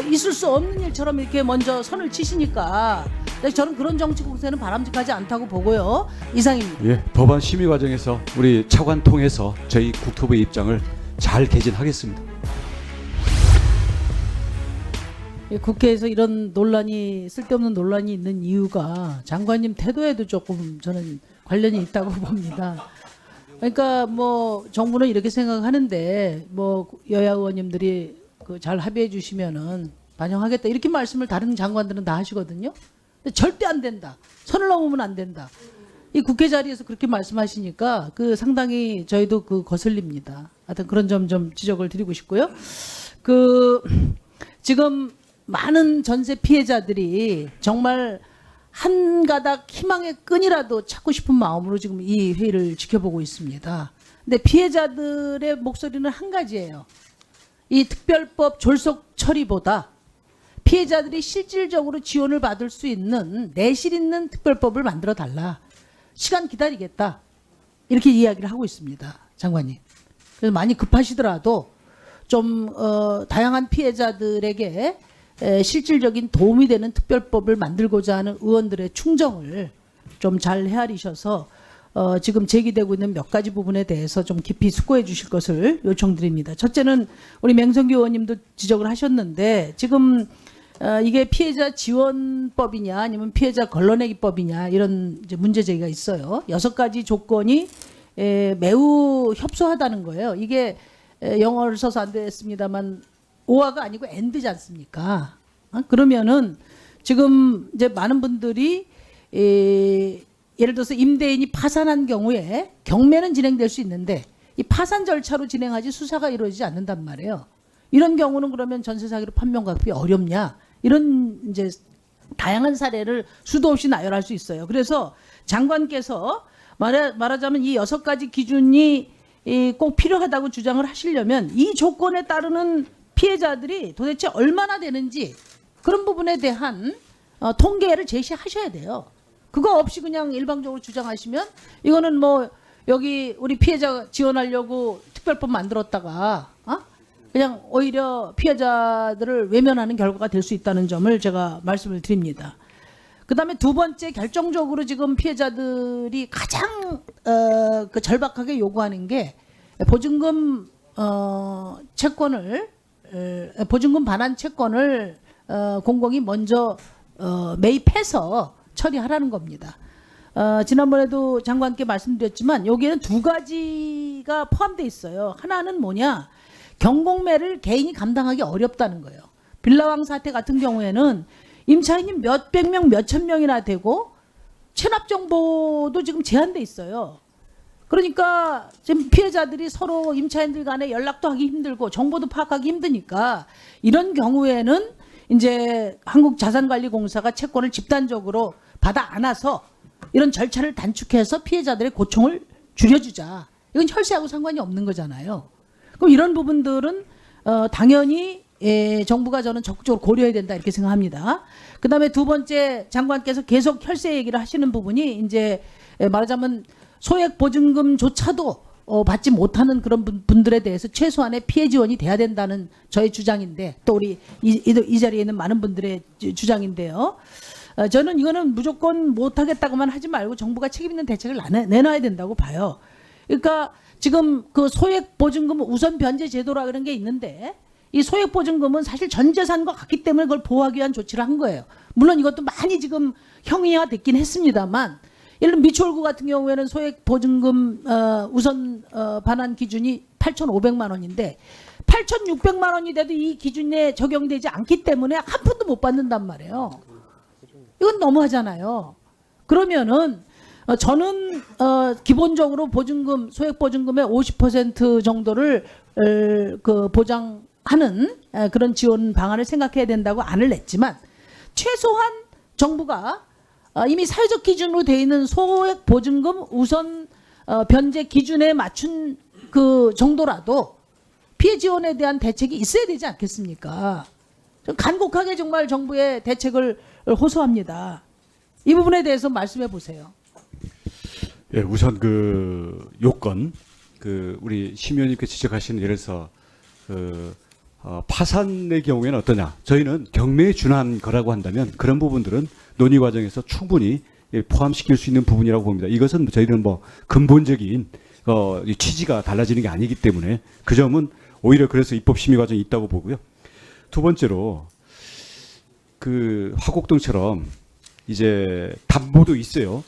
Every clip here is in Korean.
있을 수 없는 일처럼 이렇게 먼저 선을 치시니까 저는 그런 정치 공세는 바람직하지 않다고 보고요. 이상입니다. 예, 법안 심의 과정에서 우리 차관 통해서 저희 국토부의 입장을 잘 개진하겠습니다. 국회에서 이런 논란이 쓸데없는 논란이 있는 이유가 장관님 태도에도 조금 저는 관련이 있다고 봅니다. 그러니까 뭐 정부는 이렇게 생각하는데 뭐 여야 의원님들이 잘 합의해 주시면은 반영하겠다 이렇게 말씀을 다른 장관들은 다 하시거든요. 근데 절대 안 된다. 선을 넘으면 안 된다. 이 국회 자리에서 그렇게 말씀하시니까 상당히 저희도 거슬립니다. 하여튼 그런 점 좀 지적을 드리고 싶고요. 지금 많은 전세 피해자들이 정말 한 가닥 희망의 끈이라도 찾고 싶은 마음으로 지금 이 회의를 지켜보고 있습니다. 근데 피해자들의 목소리는 한 가지예요. 이 특별법 졸속 처리보다 피해자들이 실질적으로 지원을 받을 수 있는 내실 있는 특별법을 만들어 달라. 시간 기다리겠다. 이렇게 이야기를 하고 있습니다. 장관님. 그래서 많이 급하시더라도 좀 다양한 피해자들에게 실질적인 도움이 되는 특별법을 만들고자 하는 의원들의 충정을 좀 잘 헤아리셔서 지금 제기되고 있는 몇 가지 부분에 대해서 좀 깊이 숙고해 주실 것을 요청드립니다. 첫째는 우리 맹성규 의원님도 지적을 하셨는데 지금 이게 피해자 지원법이냐 아니면 피해자 걸러내기법이냐 이런 이제 문제 제기가 있어요. 6가지 조건이 매우 협소하다는 거예요. 이게 영어를 써서 안 됐습니다만 오화가 아니고 엔드지 않습니까? 그러면은 지금 이제 많은 분들이 예를 들어서 임대인이 파산한 경우에 경매는 진행될 수 있는데 이 파산 절차로 진행하지 수사가 이루어지지 않는단 말이에요. 이런 경우는 그러면 전세 사기로 판명받기 어렵냐? 이런 이제 다양한 사례를 수도 없이 나열할 수 있어요. 그래서 장관께서 말하자면 이 6가지 기준이 꼭 필요하다고 주장을 하시려면 이 조건에 따르는 피해자들이 도대체 얼마나 되는지 그런 부분에 대한 통계를 제시하셔야 돼요. 그거 없이 그냥 일방적으로 주장하시면 이거는 뭐 여기 우리 피해자 지원하려고 특별법 만들었다가 그냥 오히려 피해자들을 외면하는 결과가 될 수 있다는 점을 제가 말씀을 드립니다. 그다음에 두 번째 결정적으로 지금 피해자들이 가장 절박하게 요구하는 게 보증금 채권을 보증금 반환 채권을 공공이 먼저 매입해서 처리하라는 겁니다. 지난번에도 장관께 말씀드렸지만 여기에는 2가지가 포함되어 있어요. 하나는 뭐냐? 경공매를 개인이 감당하기 어렵다는 거예요. 빌라왕 사태 같은 경우에는 임차인이 몇백 명, 몇천 명이나 되고 체납 정보도 지금 제한돼 있어요. 그러니까 지금 피해자들이 서로 임차인들 간에 연락도 하기 힘들고 정보도 파악하기 힘드니까 이런 경우에는 이제 한국자산관리공사가 채권을 집단적으로 받아 안아서 이런 절차를 단축해서 피해자들의 고통을 줄여주자. 이건 혈세하고 상관이 없는 거잖아요. 그럼 이런 부분들은 당연히 정부가 저는 적극적으로 고려해야 된다 이렇게 생각합니다. 그다음에 두 번째 장관께서 계속 혈세 얘기를 하시는 부분이 이제 말하자면 소액 보증금조차도 받지 못하는 그런 분들에 대해서 최소한의 피해 지원이 돼야 된다는 저의 주장인데 또 우리 이 자리에 있는 많은 분들의 주장인데요. 저는 이거는 무조건 못하겠다고만 하지 말고 정부가 책임 있는 대책을 내놔야 된다고 봐요. 그러니까 지금 소액 보증금 우선 변제 제도라 그런 게 있는데 이 소액 보증금은 사실 전 재산과 같기 때문에 그걸 보호하기 위한 조치를 한 거예요. 물론 이것도 많이 지금 형이화 됐긴 했습니다만 예를 들면 미추홀구 같은 경우에는 소액 보증금 우선 반환 기준이 8,500만 원인데 8,600만 원이 돼도 이 기준에 적용되지 않기 때문에 한 푼도 못 받는단 말이에요. 이건 너무하잖아요. 그러면은 저는 기본적으로 보증금 소액 보증금의 50% 정도를 보장하는 그런 지원 방안을 생각해야 된다고 안을 냈지만 최소한 정부가 이미 사회적 기준으로 되어 있는 소액 보증금 우선 변제 기준에 맞춘 그 정도라도 피해 지원에 대한 대책이 있어야 되지 않겠습니까? 좀 간곡하게 정말 정부의 대책을 호소합니다. 이 부분에 대해서 말씀해 보세요. 예, 우선 요건 우리 심 의원님께 지적하신 예를 들어서 파산의 경우에는 어떠냐? 저희는 경매에 준한 거라고 한다면 그런 부분들은 논의 과정에서 충분히 포함시킬 수 있는 부분이라고 봅니다. 이것은 저희는 뭐 근본적인 이 취지가 달라지는 게 아니기 때문에 그 점은 오히려 그래서 입법 심의 과정이 있다고 보고요. 두 번째로 그 화곡동처럼 이제 담보도 있어요.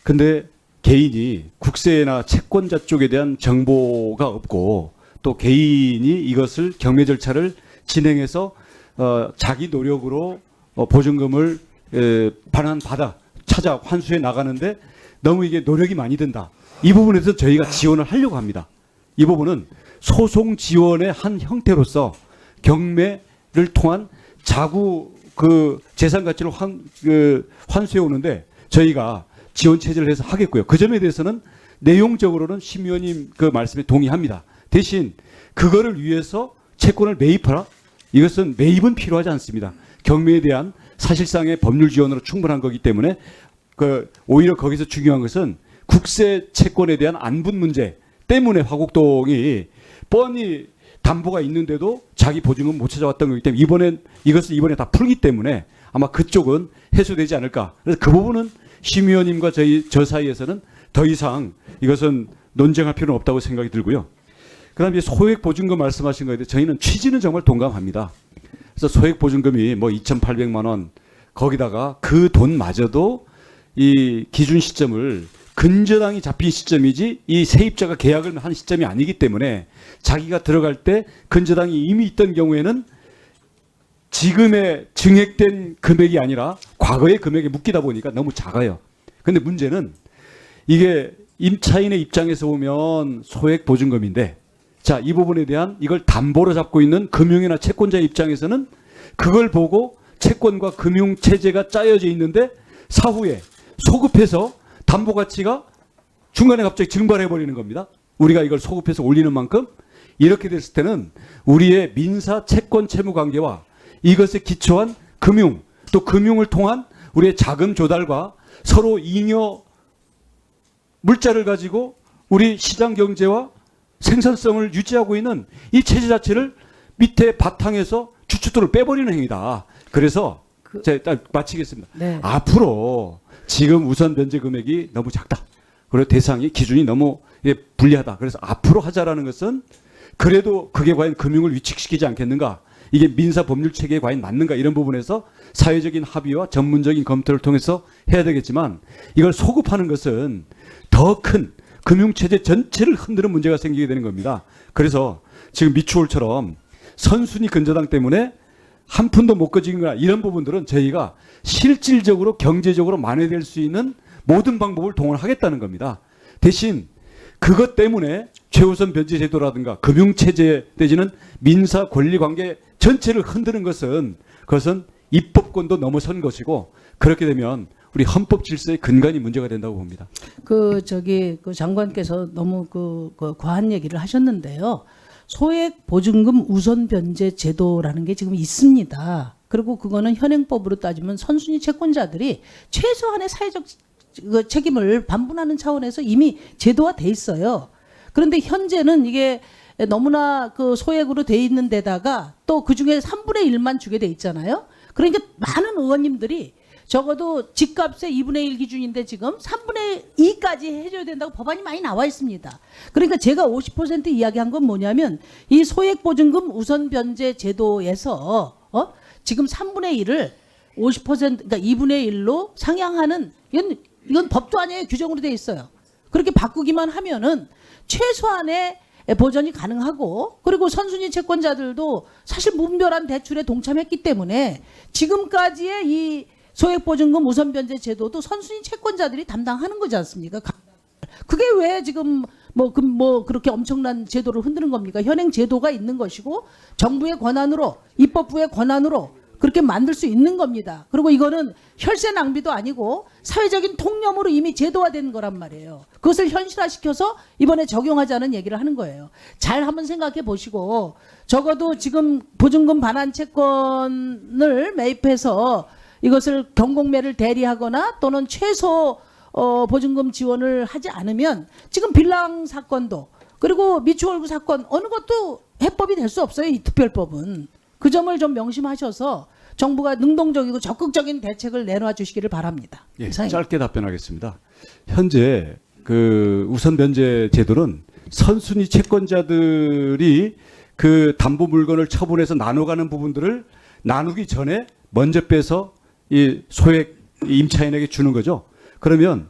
근데 개인이 국세나 채권자 쪽에 대한 정보가 없고 또 개인이 이것을 경매 절차를 진행해서 자기 노력으로 보증금을 받아 찾아 환수해 나가는데 너무 이게 노력이 많이 든다. 이 부분에서 저희가 지원을 하려고 합니다. 이 부분은 소송 지원의 한 형태로서 경매를 통한 자구 그 재산 가치를 환수해 오는데 저희가 지원 체제를 해서 하겠고요. 그 점에 대해서는 내용적으로는 심 의원님 그 말씀에 동의합니다. 대신 그거를 위해서 채권을 매입하라? 이것은 매입은 필요하지 않습니다. 경매에 대한 사실상의 법률 지원으로 충분한 거기 때문에 오히려 거기서 중요한 것은 국세 채권에 대한 안분 문제 때문에 화곡동이 뻔히 담보가 있는데도 자기 보증금 못 찾아왔던 거기 때문에 이것을 이번에 다 풀기 때문에 아마 그쪽은 해소되지 않을까. 그래서 그 부분은 심 의원님과 저 사이에서는 더 이상 이것은 논쟁할 필요는 없다고 생각이 들고요. 그다음에 소액 보증금 말씀하신 거에 대해 저희는 취지는 정말 동감합니다. 그래서 소액 보증금이 뭐 2,800만 원 거기다가 그 돈마저도 이 기준 시점을 근저당이 잡힌 시점이지 이 세입자가 계약을 한 시점이 아니기 때문에 자기가 들어갈 때 근저당이 이미 있던 경우에는 지금의 증액된 금액이 아니라 과거의 금액에 묶이다 보니까 너무 작아요. 근데 문제는 이게 임차인의 입장에서 보면 소액 보증금인데 자, 이 부분에 대한 이걸 담보로 잡고 있는 금융이나 채권자의 입장에서는 그걸 보고 채권과 금융 체제가 짜여져 있는데 사후에 소급해서 담보 가치가 중간에 갑자기 증발해 버리는 겁니다. 우리가 이걸 소급해서 올리는 만큼 이렇게 됐을 때는 우리의 민사 채권 채무 관계와 이것에 기초한 금융 또 금융을 통한 우리의 자금 조달과 서로 잉여 물자를 가지고 우리 시장 경제와 생산성을 유지하고 있는 이 체제 자체를 밑에 바탕에서 주춧돌을 빼버리는 행위다. 그래서 제가 딱 마치겠습니다. 네. 앞으로 지금 우선 변제 금액이 너무 작다. 그리고 대상이 기준이 너무 불리하다. 그래서 앞으로 하자라는 것은 그래도 그게 과연 금융을 위축시키지 않겠는가? 이게 민사 법률 체계에 과연 맞는가? 이런 부분에서 사회적인 합의와 전문적인 검토를 통해서 해야 되겠지만 이걸 소급하는 것은 더 큰 금융체제 전체를 흔드는 문제가 생기게 되는 겁니다. 그래서 지금 미추홀처럼 선순위 근저당 때문에 한 푼도 못 거지는 거나 이런 부분들은 저희가 실질적으로 경제적으로 만회될 수 있는 모든 방법을 동원하겠다는 겁니다. 대신 그것 때문에 최우선 변제 제도라든가 금융체제에 내지는 민사 권리관계 전체를 흔드는 것은 그것은 입법권도 넘어선 것이고 그렇게 되면 우리 헌법 질서의 근간이 문제가 된다고 봅니다. 그 장관께서 너무 그 과한 얘기를 하셨는데요. 소액 보증금 우선 변제 제도라는 게 지금 있습니다. 그리고 그거는 현행법으로 따지면 선순위 채권자들이 최소한의 사회적 책임을 반분하는 차원에서 이미 제도화돼 있어요. 그런데 현재는 이게 너무나 그 소액으로 돼 있는 데다가 또 그중에 3분의 1만 주게 돼 있잖아요. 그러니까 많은 의원님들이 적어도 집값의 2분의 1 기준인데 지금 3분의 2까지 해줘야 된다고 법안이 많이 나와 있습니다. 그러니까 제가 50% 이야기한 건 뭐냐면 이 소액보증금 우선 변제 제도에서 지금 3분의 1을 50% 그러니까 2분의 1로 상향하는 이건 법도 아니에요. 규정으로 돼 있어요. 그렇게 바꾸기만 하면은 최소한의 보전이 가능하고 그리고 선순위 채권자들도 사실 무분별한 대출에 동참했기 때문에 지금까지의 이 소액보증금 우선변제 제도도 선순위 채권자들이 담당하는 거지 않습니까? 그게 왜 지금 뭐 그렇게 엄청난 제도를 흔드는 겁니까? 현행 제도가 있는 것이고 정부의 권한으로 입법부의 권한으로 그렇게 만들 수 있는 겁니다. 그리고 이거는 혈세 낭비도 아니고 사회적인 통념으로 이미 제도화된 거란 말이에요. 그것을 현실화시켜서 이번에 적용하자는 얘기를 하는 거예요. 잘 한번 생각해 보시고 적어도 지금 보증금 반환 채권을 매입해서 이것을 경공매를 대리하거나 또는 최소 보증금 지원을 하지 않으면 지금 빌랑 사건도 그리고 미추홀구 사건 어느 것도 해법이 될 수 없어요. 이 특별법은. 그 점을 좀 명심하셔서 정부가 능동적이고 적극적인 대책을 내놔 주시기를 바랍니다. 예, 이상입니다. 짧게 답변하겠습니다. 현재 그 우선 변제 제도는 선순위 채권자들이 그 담보 물건을 처분해서 나눠가는 부분들을 나누기 전에 먼저 빼서 이 소액 임차인에게 주는 거죠. 그러면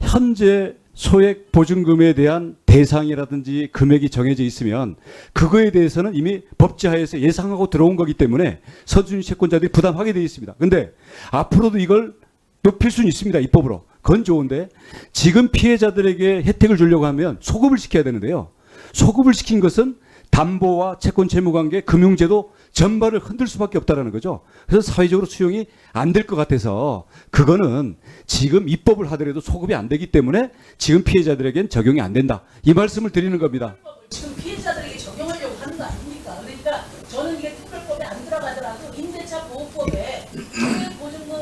현재 소액 보증금에 대한 대상이라든지 금액이 정해져 있으면 그거에 대해서는 이미 법제하에서 예상하고 들어온 거기 때문에 선순위 채권자들이 부담하게 되어 있습니다. 근데 앞으로도 이걸 높일 수는 있습니다. 입법으로. 그건 좋은데 지금 피해자들에게 혜택을 주려고 하면 소급을 시켜야 되는데요. 소급을 시킨 것은 담보와 채권 채무관계 금융제도 전반을 흔들 수밖에 없다라는 거죠. 그래서 사회적으로 수용이 안 될 것 같아서 그거는 지금 입법을 하더라도 소급이 안 되기 때문에 지금 피해자들에겐 적용이 안 된다. 이 말씀을 드리는 겁니다. 지금 피해자들에게 적용하려고 하는 거 아닙니까? 그러니까 저는 이게 특별법에 안 들어가더라도 임대차 보호법에 소액 보증금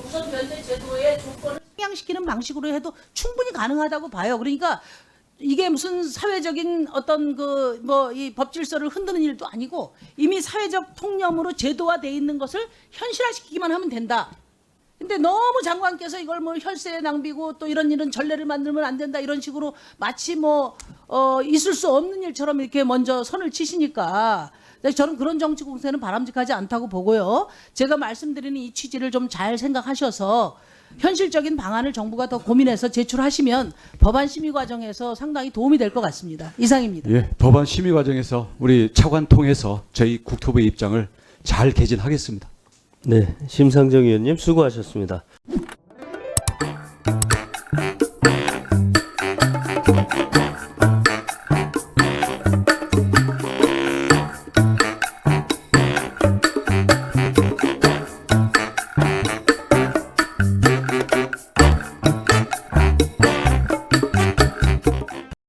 우선 변제 제도의 조건을 상향시키는 방식으로 해도 충분히 가능하다고 봐요. 그러니까 이게 무슨 사회적인 어떤 그 뭐 이 법 질서를 흔드는 일도 아니고 이미 사회적 통념으로 제도화돼 있는 것을 현실화시키기만 하면 된다. 근데 너무 장관께서 이걸 뭐 혈세 낭비고 또 이런 일은 전례를 만들면 안 된다 이런 식으로 마치 뭐 있을 수 없는 일처럼 이렇게 먼저 선을 치시니까 저는 그런 정치 공세는 바람직하지 않다고 보고요. 제가 말씀드리는 이 취지를 좀 잘 생각하셔서 현실적인 방안을 정부가 더 고민해서 제출하시면 법안 심의 과정에서 상당히 도움이 될 것 같습니다. 이상입니다. 예, 법안 심의 과정에서 우리 차관 통해서 저희 국토부의 입장을 잘 개진하겠습니다. 네, 심상정 의원님 수고하셨습니다.